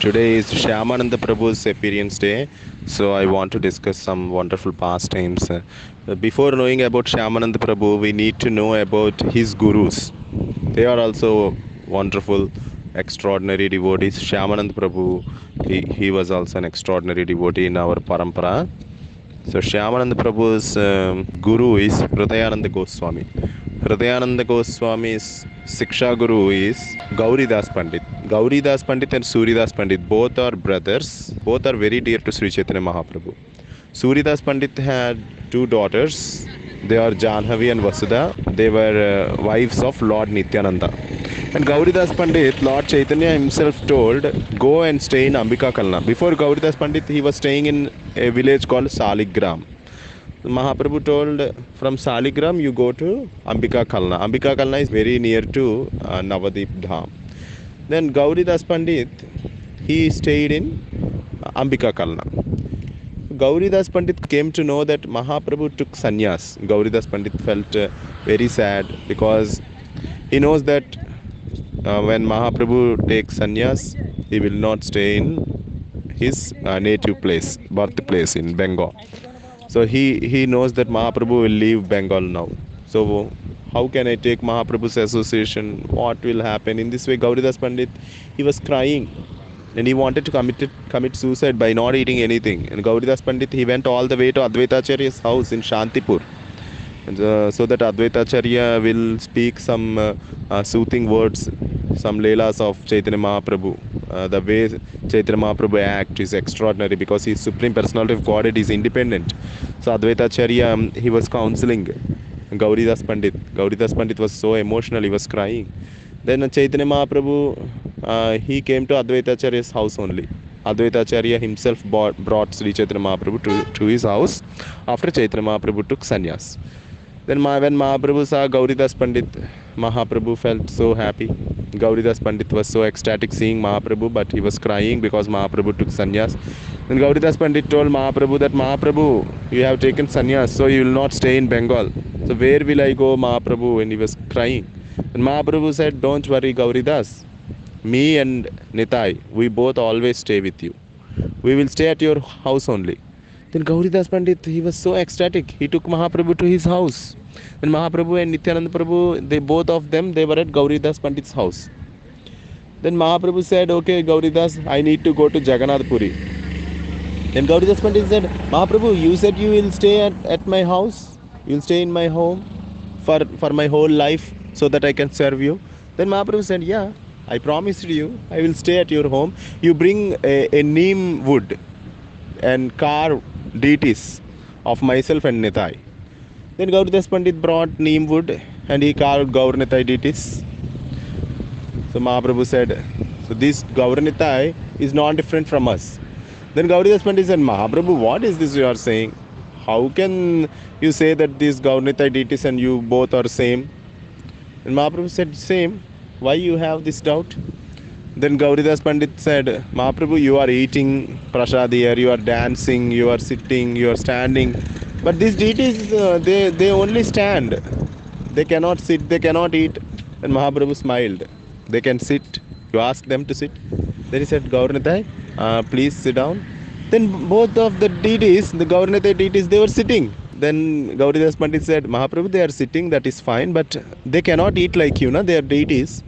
Today is Shyamananda Prabhu's appearance day, so I want to discuss some wonderful pastimes. Before knowing about Shyamananda Prabhu, we need to know about his gurus. They are also wonderful, extraordinary devotees. Shyamananda Prabhu, he was also an extraordinary devotee in our parampara. So Shyamananda Prabhu's guru is Hridhayananda Goswami. Hridhayananda Goswami's Siksha Guru is Gauri Das Pandit. Gauri Das Pandit and Suridas Pandit, both are brothers. Both are very dear to Sri Chaitanya Mahaprabhu. Suridas Pandit had two daughters. They are Janhavi and Vasudha. They were wives of Lord Nityananda. And Gauridas Pandit, Lord Chaitanya himself told, go and stay in Ambika Kalna. Before Gauridas Pandit, he was staying in a village called Saligram. Mahaprabhu told, from Saligram you go to Ambika Kalna. Ambika Kalna is very near to Navadip Dham. Then Gauridas Pandit, he stayed in Ambika Kalna. Gauridas Pandit came to know that Mahaprabhu took sannyas. Gauridas Pandit felt very sad because he knows that when Mahaprabhu takes sannyas, he will not stay in his native place, birthplace in Bengal. So he knows that Mahaprabhu will leave Bengal now. So how can I take Mahaprabhu's association? What will happen? In this way, Gauridas Pandit, he was crying. And he wanted to commit suicide by not eating anything. And Gauridas Pandit, he went all the way to Advaitacharya's house in Shantipur. And, so that Advaitacharya will speak some soothing words, some leelas of Chaitanya Mahaprabhu. The way Chaitanya Mahaprabhu acts is extraordinary because he is Supreme Personality of Godhead, is independent. So Advaitacharya, he was counseling Gauridas Pandit. Gauridas Pandit was so emotional, he was crying. Then Chaitanya Mahaprabhu, he came to Advaitacharya's house only. Advaitacharya himself brought Sri Chaitanya Mahaprabhu to his house after Chaitanya Mahaprabhu took sannyas. Then when Mahaprabhu saw Gauridas Pandit, Mahaprabhu felt so happy. Gauridas Pandit was so ecstatic seeing Mahaprabhu, but he was crying because Mahaprabhu took sannyas. Then Gauridas Pandit told Mahaprabhu that, Mahaprabhu, you have taken sannyas, so you will not stay in Bengal. So where will I go, Mahaprabhu? And he was crying. And Mahaprabhu said, don't worry, Gauridas. Me and Nitai, we both always stay with you. We will stay at your house only. Then Gauridas Pandit, he was so ecstatic. He took Mahaprabhu to his house. Then Mahaprabhu and Nityananda Prabhu, both of them were at Gauridas Pandit's house. Then Mahaprabhu said, okay, Gauridas, I need to go to Jagannath Puri. Then Gauridas Pandit said, Mahaprabhu, you said you will stay at my house. You will stay in my home for my whole life so that I can serve you. Then Mahaprabhu said, yeah, I promised you, I will stay at your home. You bring a neem wood and carve deities of myself and Nitai. Then Gauridas Pandit brought neem wood and he carved Gaur Nitai deities. So Mahaprabhu said, so this Gaur Nitai is not different from us. Then Gauridas Pandit said, Mahaprabhu, what is this you are saying? How can you say that these Gaur Nitai deities and you both are same? And Mahaprabhu said, same. Why you have this doubt? Then Gauridas Pandit said, Mahaprabhu, you are eating prasad here, you are dancing, you are sitting, you are standing. But these deities, they only stand. They cannot sit, they cannot eat. And Mahaprabhu smiled. They can sit. You ask them to sit. Then he said, Gaurnitai, please sit down. Then both of the deities, the Gaurnitai deities, they were sitting. Then Gauridas Pandit said, Mahaprabhu, they are sitting, that is fine, but they cannot eat like you, they are deities.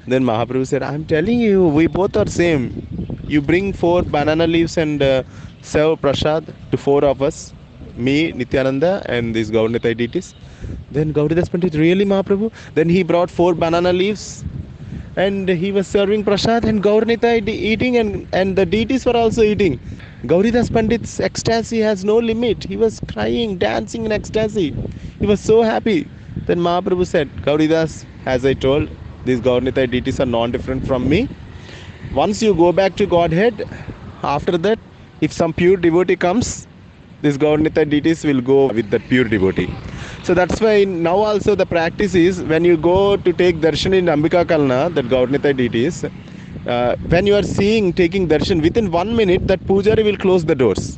Then Mahaprabhu said, I am telling you, we both are same. You bring 4 banana leaves and serve prasad to 4 of us, me, Nityananda, and these Gaurnitai deities. Then Gauridas Pandit, really, Mahaprabhu? Then he brought 4 banana leaves and he was serving prasad and Gaurnitai eating, and the deities were also eating. Gauridas Pandit's ecstasy has no limit. He was crying, dancing in ecstasy. He was so happy. Then Mahaprabhu said, Gauridas, as I told, these Gaurnitai deities are non-different from me. Once you go back to Godhead, after that, if some pure devotee comes, these Gaurnitai deities will go with that pure devotee. So that's why now also the practice is, when you go to take darshan in Ambika Kalna, that Gaurnitai deities, when you are taking darshan, within 1 minute, that pujari will close the doors.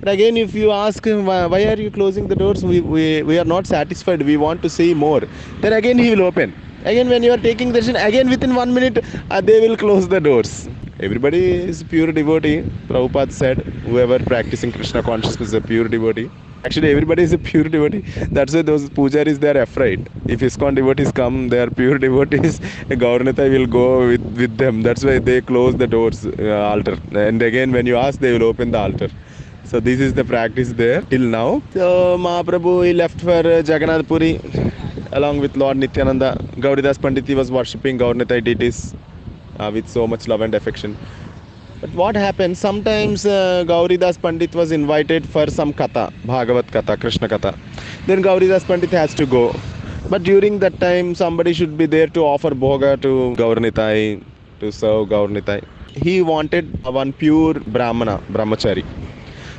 But again, if you ask him, why are you closing the doors? We are not satisfied. We want to see more. Then again he will open. Again, when you are taking darshan, again within 1 minute, they will close the doors. Everybody is pure devotee. Prabhupada said, whoever practicing Krishna consciousness is a pure devotee. Actually, everybody is a pure devotee. That's why those pujaris, they are afraid. If ISKCON devotees come, they are pure devotees. Gauranatai will go with them. That's why they close the doors, altar. And again, when you ask, they will open the altar. So this is the practice there till now. So Mahaprabhu, he left for Jagannath Puri along with Lord Nityananda. Gauridas Pandit, he was worshipping Gauranatai deities with so much love and affection. But what happened? Sometimes Gauridas Pandit was invited for some katha, Bhagavat katha, Krishna katha. Then Gauridas Pandit has to go. But during that time, somebody should be there to offer bhoga to Gauranitai, to serve Gauranitai. He wanted one pure Brahmana, Brahmachari.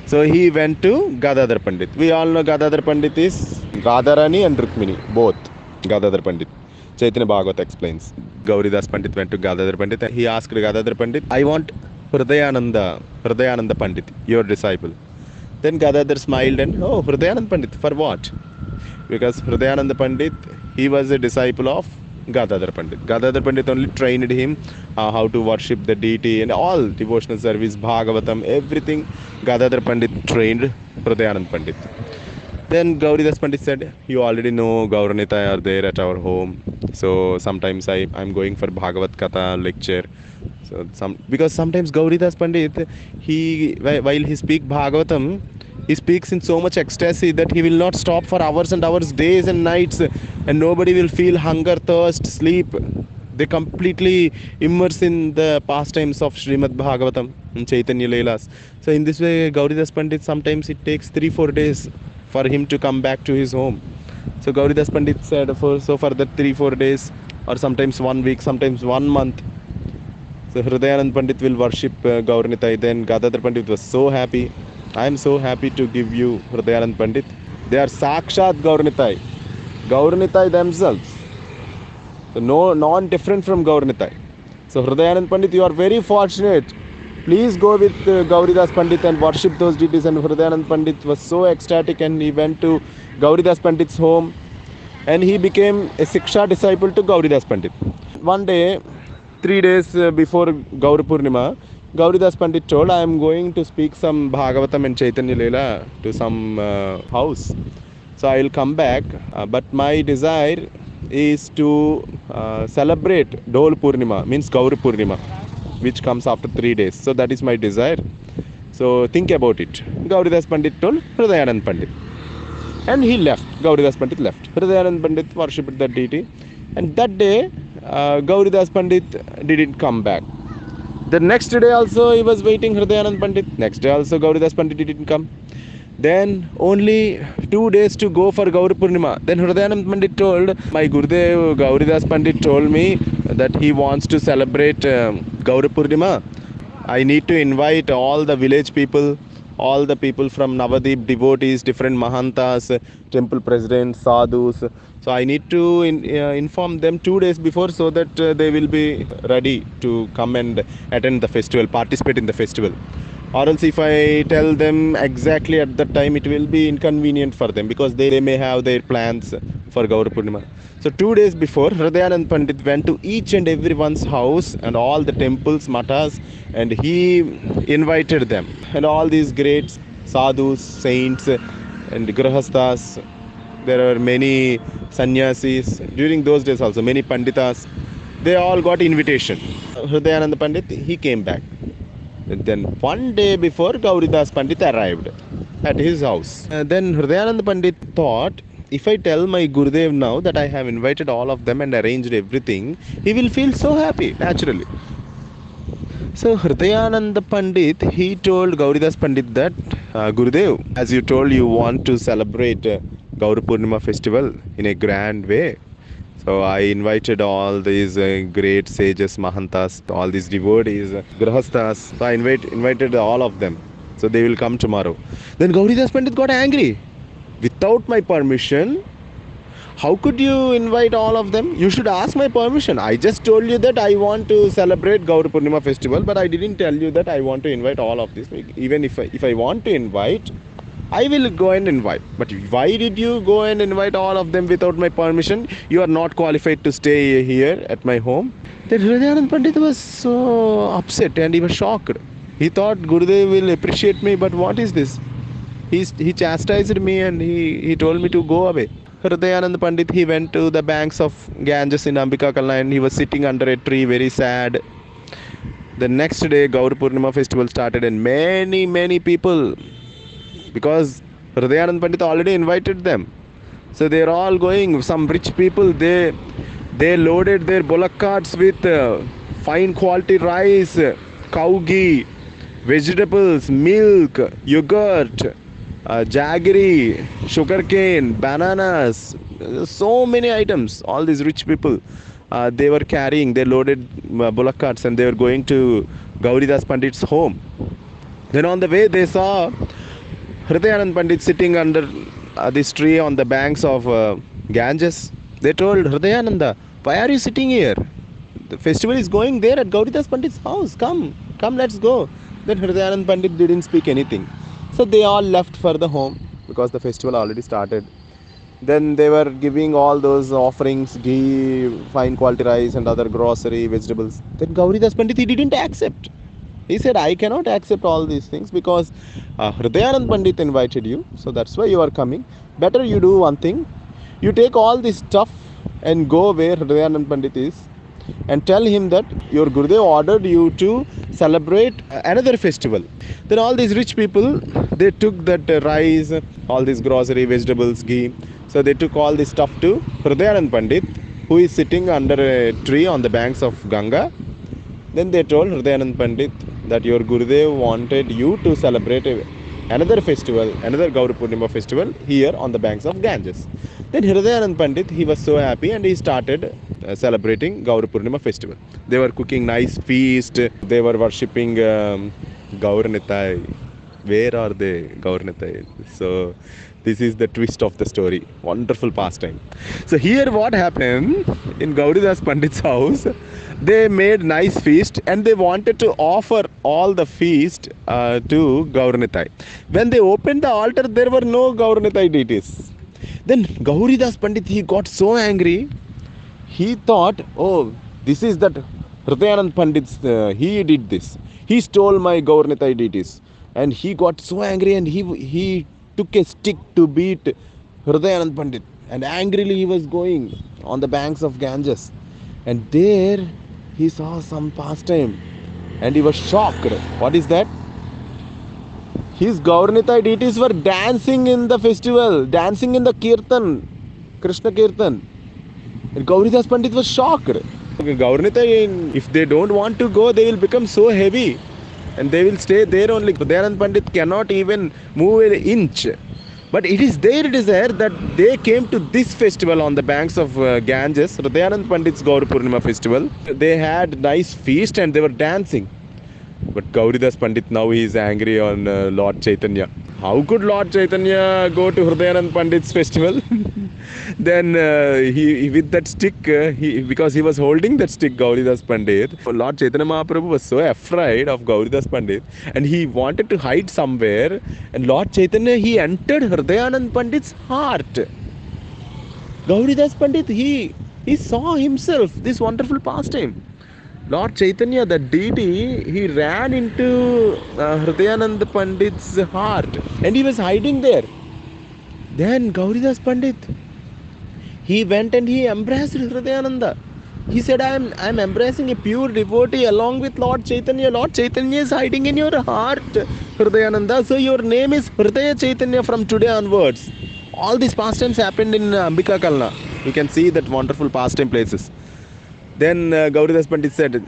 So he went to Gadadhar Pandit. We all know Gadadhar Pandit is Radharani and Rukmini, both Gadadhar Pandit. Chaitanya Bhagavat explains. Gauridas Pandit went to Gadadhar Pandit and he asked Gadadhar Pandit, I want Hridhayananda Pandit, your disciple. Then Gadadhar smiled and, oh, Hridhayananda Pandit, for what? Because Hridhayananda Pandit, he was a disciple of Gadadhar Pandit. Gadadhar Pandit only trained him how to worship the deity and all devotional service, Bhagavatam, everything. Gadadhar Pandit trained Hridhayananda Pandit. Then Gauridas Pandit said, you already know Gauranitai are there at our home. So sometimes I'm going for Bhagavat Katha lecture. So because sometimes Gauridas Pandit, while he speaks Bhagavatam, he speaks in so much ecstasy that he will not stop for hours and hours, days and nights, and nobody will feel hunger, thirst, sleep. They completely immerse in the pastimes of Srimad Bhagavatam and Chaitanya Leelas. So in this way, Gauridas Pandit, sometimes it takes 3-4 days for him to come back to his home. So Gauridas Pandit said, for the 3-4 days, or sometimes 1 week, sometimes 1 month, so Hridhayanand Pandit will worship Gauranitai. Then Gadadhar Pandit was so happy. I am so happy to give you Hridhayanand Pandit. They are Sakshat Gauranitai. Gauranitai themselves. So no, non-different from Gauranitai. So Hridhayanand Pandit, you are very fortunate. Please go with Gauridas Pandit and worship those deities. And Hridhayanand Pandit was so ecstatic and he went to Gauridas Pandit's home and he became a Siksha disciple to Gauridas Pandit. One day, 3 days before Gaur Purnima, Gauridas Pandit told, I am going to speak some Bhagavatam and Chaitanya Leela to some house. So I will come back. But my desire is to celebrate Dol Purnima, means Gaur Purnima, which comes after 3 days. So that is my desire. So think about it. Gauridas Pandit told Hridhayanand Pandit. And he left. Gauridas Pandit left. Hridhayanand Pandit worshipped that deity. And that day, Gauridas Pandit didn't come back. The next day also he was waiting Hridhayanand Pandit. Next day also Gauridas Pandit didn't come. Then only 2 days to go for Gaur Purnima. Then Hridhayanand Pandit told, my Gurudev Gauridas Pandit told me that he wants to celebrate Gaur Purnima. I need to invite all the village people, all the people from Navadip, devotees, different Mahantas, temple presidents, sadhus. So I need to inform them 2 days before so that they will be ready to come and attend the festival, participate in the festival. Or else if I tell them exactly at that time, it will be inconvenient for them because they may have their plans for Gaur Purnima. So 2 days before, Hridhayanand Pandit went to each and everyone's house and all the temples, matas, and he invited them. And all these great sadhus, saints and grahasthas, there are many sannyasis. During those days also, many panditas, they all got invitation. Hridhayananda Pandit, he came back. Then one day before, Gauridas Pandit arrived at his house. Then Hridhayananda Pandit thought, if I tell my Gurudev now that I have invited all of them and arranged everything, he will feel so happy, naturally. So Hridhayananda Pandit, he told Gauridas Pandit that, Gurudev, as you told, you want to celebrate Gaur Purnima festival in a grand way. So I invited all these great sages, Mahantas, all these devotees, Grahasthas. So I invited all of them. So they will come tomorrow. Then Gauridas Pandit got angry. Without my permission, how could you invite all of them? You should ask my permission. I just told you that I want to celebrate Gaur Purnima festival, but I didn't tell you that I want to invite all of this. Even if I want to invite, I will go and invite. But why did you go and invite all of them without my permission? You are not qualified to stay here at my home. Then Hridhayanand Pandit was so upset and he was shocked. He thought Gurudev will appreciate me, but what is this? He chastised me and he told me to go away. Hridayanand Pandit, he went to the banks of Ganges in Ambika Kalna and he was sitting under a tree very sad. The next day Gauri Purnima festival started and many people, because Hridayanand Pandit already invited them. So they are all going. Some rich people, they loaded their bullock carts with fine quality rice, cow ghee, vegetables, milk, yogurt, jaggery, sugarcane, bananas, so many items. All these rich people, they were carrying, they loaded bullock carts and they were going to Gauridas Pandit's home. Then on the way they saw Hridhayanand Pandit sitting under this tree on the banks of Ganges. They told Hridayananda, why are you sitting here? The festival is going there at Gauridas Pandit's house. Come, let's go. Then Hridayanand Pandit didn't speak anything. So they all left for the home because the festival already started. Then they were giving all those offerings, ghee, fine quality rice and other grocery, vegetables. Then Gauridas Pandit, he didn't accept. He said, I cannot accept all these things because Hridayanand Pandit invited you. So that's why you are coming. Better you do one thing. You take all this stuff and go where Hridayanand Pandit is and tell him that your Gurudev ordered you to celebrate another festival. Then all these rich people, they took that rice, all these grocery, vegetables, ghee. So they took all this stuff to Hridayanand Pandit, who is sitting under a tree on the banks of Ganga. Then they told Hridayanand Pandit that your Gurudev wanted you to celebrate another festival, another Gauri Purnima festival here on the banks of Ganges. Then Hridhayanand Pandit, he was so happy and he started celebrating Gauri Purnima festival. They were cooking nice feast. They were worshipping Gaur Nitai. Where are they, Gaur Nitai? So this is the twist of the story. Wonderful pastime. So here what happened in Gauridas Pandit's house, they made nice feast and they wanted to offer all the feast to Gaur Nitai. When they opened the altar, there were no Gaur Nitai deities. Then Gauridas Pandit, he got so angry. He thought, oh, this is that Hridhayanand Pandit's, he did this. He stole my Gaur Nitai deities. And he got so angry and he took a stick to beat Hridhayanand Pandit. And angrily he was going on the banks of Ganges. And there he saw some pastime. And he was shocked. What is that? His Gaur Nitai deities were dancing in the festival, dancing in the Kirtan, Krishna Kirtan. And Gauridas Pandit was shocked. Gaur Nitai, if they don't want to go, they will become so heavy. And they will stay there only. Hridhayanand Pandit cannot even move an inch. But it is their desire that they came to this festival on the banks of Ganges, Hridhayanand Pandit's Gauri Purnima festival. They had nice feast and they were dancing. But Gauridas Pandit, now he is angry on Lord Chaitanya. How could Lord Chaitanya go to Hridhayanand Pandit's festival? Then he with that stick, because he was holding that stick, Gauridas Pandit, Lord Chaitanya Mahaprabhu was so afraid of Gauridas Pandit and he wanted to hide somewhere. And Lord Chaitanya, he entered Hridhayanand Pandit's heart. Gauridas Pandit, he saw himself this wonderful pastime. Lord Chaitanya, the deity, he ran into Hridhayanand Pandit's heart and he was hiding there. Then Gauridas Pandit, he went and he embraced Hridhayananda. He said, I am embracing a pure devotee along with Lord Chaitanya. Lord Chaitanya is hiding in your heart, Hridhayananda. So your name is Hridaya Chaitanya from today onwards. All these pastimes happened in Ambika Kalna. You can see that wonderful pastime places. Then Gauridas Pandit said,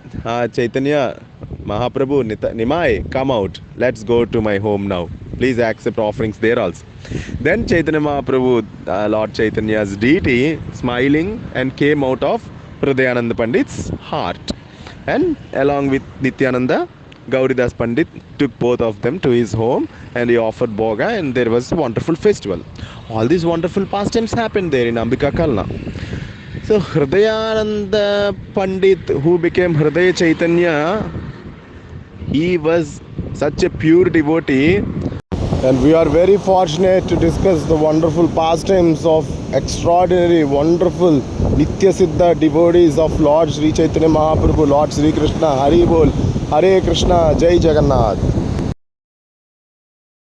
Chaitanya, Mahaprabhu, Nimai, come out. Let's go to my home now. Please accept offerings there also. Then Chaitanya Mahaprabhu, Lord Chaitanya's deity, smiling and came out of Hridhayananda Pandit's heart. And along with Nityananda, Gauridas Pandit took both of them to his home and he offered Bhoga and there was a wonderful festival. All these wonderful pastimes happened there in Ambika Kalna. So Hridhayananda Pandit, who became Hridaya Chaitanya, he was such a pure devotee. And we are very fortunate to discuss the wonderful pastimes of extraordinary, wonderful Nitya Siddha devotees of Lord Sri Chaitanya Mahaprabhu, Lord Sri Krishna, Hari Bol, Hare Krishna, Jai Jagannath.